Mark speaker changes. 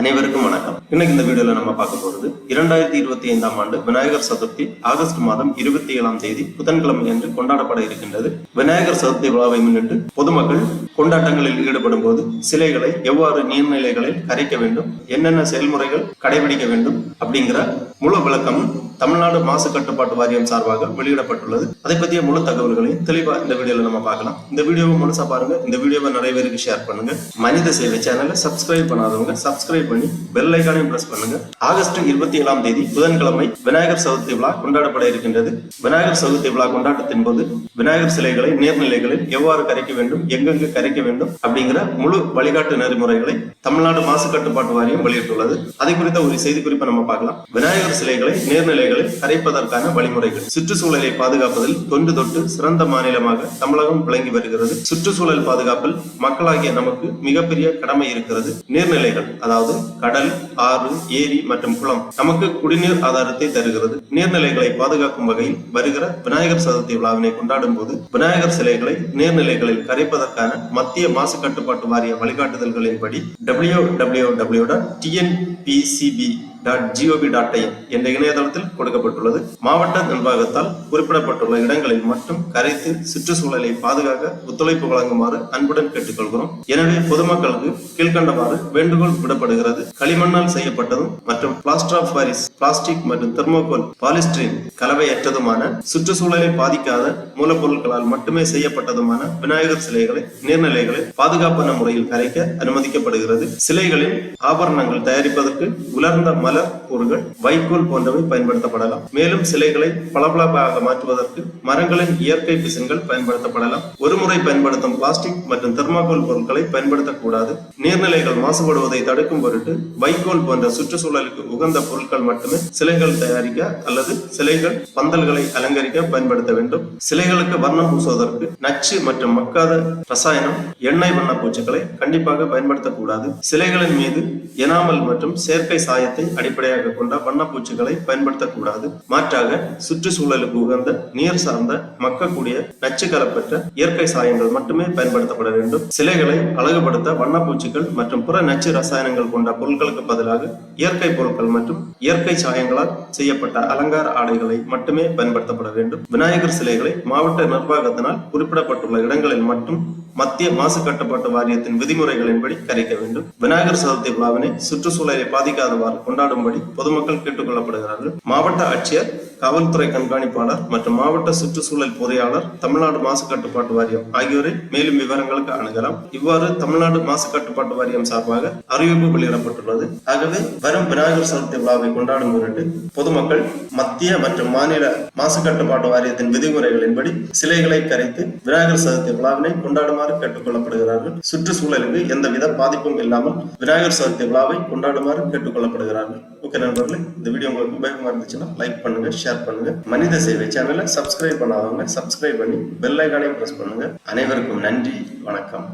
Speaker 1: அனைவருக்கும் வணக்கம். இன்னைக்கு இந்த வீடியோல நம்ம பார்க்க போறது 2025ஆம் ஆண்டு விநாயகர் சதுர்த்தி ஆகஸ்ட் மாதம் 27ஆம் தேதி புதன்கிழமை அன்று கொண்டாடப்பட இருக்கின்றது. விநாயகர் சதுர்த்தி விழாவை முன்னிட்டு பொதுமக்கள் கொண்டாட்டங்களில் ஈடுபடும் போது சிலைகளை எவ்வாறு நீர்நிலைகளில் கரைக்க வேண்டும், என்னென்ன செயல்முறைகள் கடைபிடிக்க வேண்டும் அப்படிங்கிற முழு விளக்கமும் தமிழ்நாடு மாசு கட்டுப்பாட்டு வாரியம் சார்பாக வெளியிடப்பட்டுள்ளது. அதை பற்றிய முழு தகவல்களையும் தெளிவா இந்த வீடியோல நம்ம பார்க்கலாம். இந்த வீடியோவை முழுசா பாருங்க. இந்த வீடியோவை நிறைய பேருக்கு ஷேர் பண்ணுங்க. மனித சேவை சேனலை சப்ஸ்கிரைப் பண்ணாதவங்க சப்ஸ்கிரைப் பண்ணி பெல் ஐகானையும் பிரஸ் பண்ணுங்க. ஆகஸ்ட் 27ஆம் தேதி புதன்கிழமை விநாயகர் சதுர்த்தி விழா கொண்டாடப்பட இருக்கின்றது. விநாயகர் சதுர்த்தி விழா கொண்டாட்டத்தின் போது விநாயகர் சிலைகளை நீர்நிலைகளில் எவ்வாறு கரைக்க வேண்டும், எங்கெங்கு கரைக்க வேண்டும் அப்படிங்கிற முழு வழிகாட்டு நெறிமுறைகளை தமிழ்நாடு மாசு கட்டுப்பாட்டு வாரியம் வெளியிட்டுள்ளது. அதை குறித்த ஒரு செய்தி குறிப்பை நம்ம பார்க்கலாம். விநாயகர் சிலைகளை நீர்நிலைகளில் கரைப்பதற்கான வழிமுறைகள். சுற்றுச்சூழலை பாதுகாப்பதில் தொன்று தொட்டு சிறந்த மாநிலமாக தமிழகம் விளங்கி வருகிறது. சுற்றுச்சூழல் பாதுகாப்பில் மக்களாகிய நமக்கு மிகப்பெரிய கடமை இருக்கிறது. நீர்நிலைகள், அதாவது கடல், ஆறு, ஏரி மற்றும் குளம் நமக்கு குடிநீர் ஆதாரத்தை தருகிறது. நீர்நிலைகளை பாதுகாக்கும் வகையில் வருகிற விநாயகர் சதுர்த்தி விழாவினை கொண்டாடும் போது விநாயகர் சிலைகளை நீர்நிலைகளில் கரைப்பதற்கான மத்திய மாசு கட்டுப்பாட்டு வாரிய வழிகாட்டுதல்களின்படி www.tnpcb.gov.in என்ற இணையதளத்தில் கொடுக்கப்பட்டுள்ளது. மாவட்ட நிர்வாகத்தால் குறிப்பிடப்பட்டுள்ள இடங்களில் மட்டும் கரைத்து சுற்றுச்சூழலை பாதுகாக்க ஒத்துழைப்பு வழங்குமாறு அன்புடன் கேட்டுக்கொள்கிறோம். எனவே பொதுமக்களுக்கு கீழ்கண்டவாறு வேண்டுகோள் விடப்படுகிறது. களிமண்ணால் செய்யப்பட்டதும் மற்றும் பிளாஸ்டர் ஆஃப் பாரிஸ், பிளாஸ்டிக் மற்றும் தெர்மோகோல், பாலிஸ்டிரீன் கலவையற்றதுமான சுற்றுச்சூழலை பாதிக்காத மூலப்பொருட்களால் மட்டுமே செய்யப்பட்டதுமான விநாயகர் சிலைகளை நீர்நிலைகளில் பாதுகாப்பான முறையில் கரைக்க அனுமதிக்கப்படுகிறது. சிலைகளின் ஆபரணங்கள் தயாரிப்பதற்கு உலர்ந்த மலர் கூறுகள், வைக்கோல் போன்றவை பயன்படுத்தப்படலாம். மேலும் சிலைகளை பளபளப்பாக மாற்றுவதற்கு மரங்களின் இயற்கை பிசின்கள் பயன்படுத்தப்படலாம். ஒருமுறை பயன்படுத்தும் பிளாஸ்டிக் மற்றும் தெர்மாகோல் பொருட்களை பயன்படுத்தக்கூடாது. நீர்நிலைகள் மாசுபடுவதை தடுக்கும் பொருட்டு வைக்கோல் போன்ற சுற்றுச்சூழலுக்கு உகந்த பொருட்கள் மட்டுமே சிலைகள் தயாரிக்க அல்லது சிலைகள் பந்தல்களை அலங்கரிக்க பயன்படுத்த வேண்டும். சிலைகளுக்கு வர்ணம் பூசுவதற்கு நச்சு மற்றும் மக்காத ரசாயனம், எண்ணெய் வண்ண பூச்சுக்களை கண்டிப்பாக பயன்படுத்தக்கூடாது. சிலைகளின் மீது எனாமல் மற்றும் செயற்கை சாயத்தை அடிப்படையாக கொண்ட வண்ணப்பூச்சுகளை பயன்படுத்தக்கூடாது. மாற்றாக சுற்றுச்சூழலுக்கு உகந்த நீர் சார்ந்த மக்கக்கூடிய நச்சு கலப்பற்ற இயற்கை சாயங்கள் மட்டுமே பயன்படுத்தப்பட வேண்டும். சிலைகளை அழகுபடுத்த வண்ணப்பூச்சுக்கள் மற்றும் புற நச்சு ரசாயனங்கள் கொண்ட பொருட்களுக்கு பதிலாக இயற்கை பொருட்கள் மற்றும் இயற்கை சாயங்களால் செய்யப்பட்ட அலங்கார ஆடைகளை மட்டுமே பயன்படுத்தப்பட வேண்டும். விநாயகர் சிலைகளை மாவட்ட நிர்வாகத்தினால் குறிப்பிடப்பட்டுள்ள இடங்களில் மட்டும் மத்திய மாசு கட்டுப்பாட்டு வாரியத்தின் விதிமுறைகளின்படி கரைக்க வேண்டும். விநாயகர் சதுர்த்தி விழாவினை சுற்றுச்சூழலை பாதிக்காதவாறு கொண்டாடும்படி பொதுமக்கள் கேட்டுக் கொள்ளப்படுகிறார்கள். மாவட்ட ஆட்சியர், காவல்துறை கண்காணிப்பாளர் மற்றும் மாவட்ட சுற்றுச்சூழல் பொறியாளர், தமிழ்நாடு மாசு கட்டுப்பாட்டு வாரியம் ஆகியோரை மேலும் விவரங்களுக்கு அணுகலாம். இவ்வாறு தமிழ்நாடு மாசு கட்டுப்பாட்டு வாரியம் சார்பாக அறிவிப்பு வெளியிடப்பட்டுள்ளது. ஆகவே வரும் விநாயகர் சதுர்த்தி விழாவை கொண்டாடும் பொருட்டு பொதுமக்கள் மத்திய மற்றும் மாநில மாசு கட்டுப்பாட்டு வாரியத்தின் விதிமுறைகளின்படி சிலைகளை கரைத்து விநாயகர் சதுர்த்தி விழாவினை கொண்டாடுமாறு கேட்டுக் கொள்ளப்படுகிறார்கள். சுற்றுச்சூழலுக்கு எந்தவித பாதிப்பும் இல்லாமல் விநாயகர் சதுர்த்தி விழாவை கொண்டாடுமாறு கேட்டுக் கொள்ளப்படுகிறார்கள். ஓகே நண்பர்களே, இந்த வீடியோ உங்களுக்கு உபயோகமா இருந்துச்சுன்னா லைக் பண்ணுங்க, ஷேர் பண்ணுங்க. மனித சேவை சேனலை சப்ஸ்கிரைப் பண்ணாதவங்க சப்ஸ்கிரைப் பண்ணி பெல் ஐகானையும் பிரஸ் பண்ணுங்க. அனைவருக்கும் நன்றி, வணக்கம்.